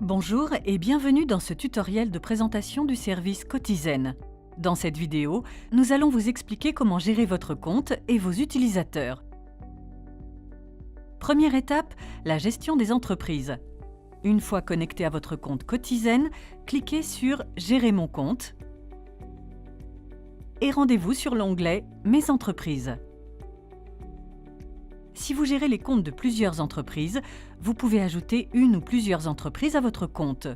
Bonjour et bienvenue dans ce tutoriel de présentation du service Cotizen. Dans cette vidéo, nous allons vous expliquer comment gérer votre compte et vos utilisateurs. Première étape, la gestion des entreprises. Une fois connecté à votre compte Cotizen, cliquez sur « Gérer mon compte » et rendez-vous sur l'onglet « Mes entreprises ». Si vous gérez les comptes de plusieurs entreprises, vous pouvez ajouter une ou plusieurs entreprises à votre compte.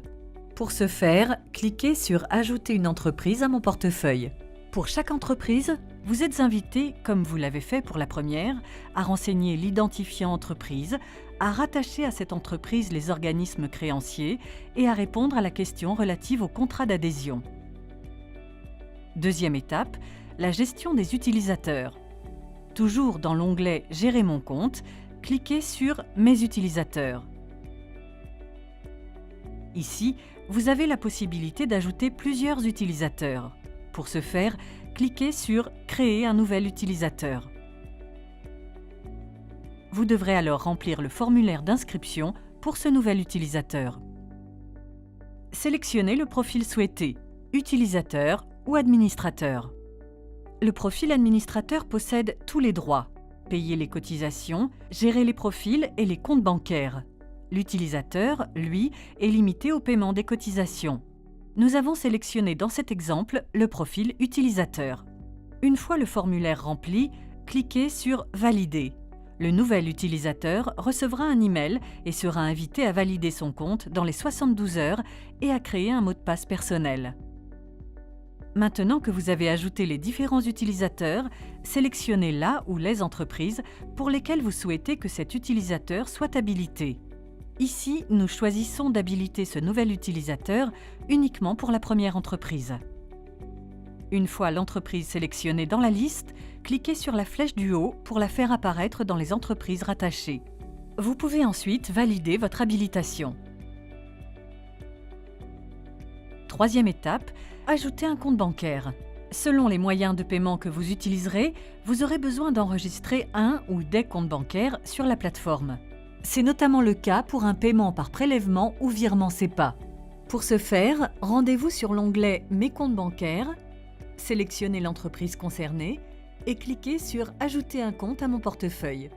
Pour ce faire, cliquez sur « Ajouter une entreprise à mon portefeuille ». Pour chaque entreprise, vous êtes invité, comme vous l'avez fait pour la première, à renseigner l'identifiant entreprise, à rattacher à cette entreprise les organismes créanciers et à répondre à la question relative au contrat d'adhésion. Deuxième étape, la gestion des utilisateurs. Toujours dans l'onglet « Gérer mon compte », cliquez sur « Mes utilisateurs ». Ici, vous avez la possibilité d'ajouter plusieurs utilisateurs. Pour ce faire, cliquez sur « Créer un nouvel utilisateur ». Vous devrez alors remplir le formulaire d'inscription pour ce nouvel utilisateur. Sélectionnez le profil souhaité, utilisateur ou administrateur. Le profil administrateur possède tous les droits: payer les cotisations, gérer les profils et les comptes bancaires. L'utilisateur, lui, est limité au paiement des cotisations. Nous avons sélectionné dans cet exemple le profil utilisateur. Une fois le formulaire rempli, cliquez sur « Valider ». Le nouvel utilisateur recevra un email et sera invité à valider son compte dans les 72 heures et à créer un mot de passe personnel. Maintenant que vous avez ajouté les différents utilisateurs, sélectionnez la ou les entreprises pour lesquelles vous souhaitez que cet utilisateur soit habilité. Ici, nous choisissons d'habiliter ce nouvel utilisateur uniquement pour la première entreprise. Une fois l'entreprise sélectionnée dans la liste, cliquez sur la flèche du haut pour la faire apparaître dans les entreprises rattachées. Vous pouvez ensuite valider votre habilitation. Troisième étape, ajouter un compte bancaire. Selon les moyens de paiement que vous utiliserez, vous aurez besoin d'enregistrer un ou des comptes bancaires sur la plateforme. C'est notamment le cas pour un paiement par prélèvement ou virement SEPA. Pour ce faire, rendez-vous sur l'onglet « Mes comptes bancaires », sélectionnez l'entreprise concernée et cliquez sur « Ajouter un compte à mon portefeuille ».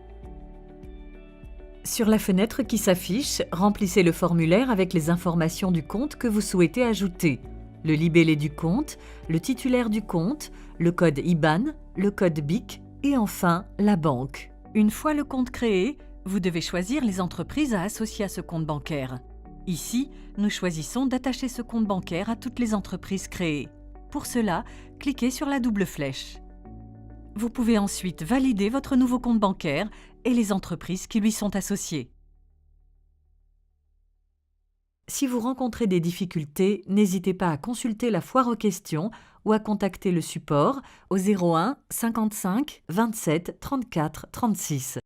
Sur la fenêtre qui s'affiche, remplissez le formulaire avec les informations du compte que vous souhaitez ajouter: le libellé du compte, le titulaire du compte, le code IBAN, le code BIC et enfin la banque. Une fois le compte créé, vous devez choisir les entreprises à associer à ce compte bancaire. Ici, nous choisissons d'attacher ce compte bancaire à toutes les entreprises créées. Pour cela, cliquez sur la double flèche. Vous pouvez ensuite valider votre nouveau compte bancaire et les entreprises qui lui sont associées. Si vous rencontrez des difficultés, n'hésitez pas à consulter la foire aux questions ou à contacter le support au 01 55 27 34 36.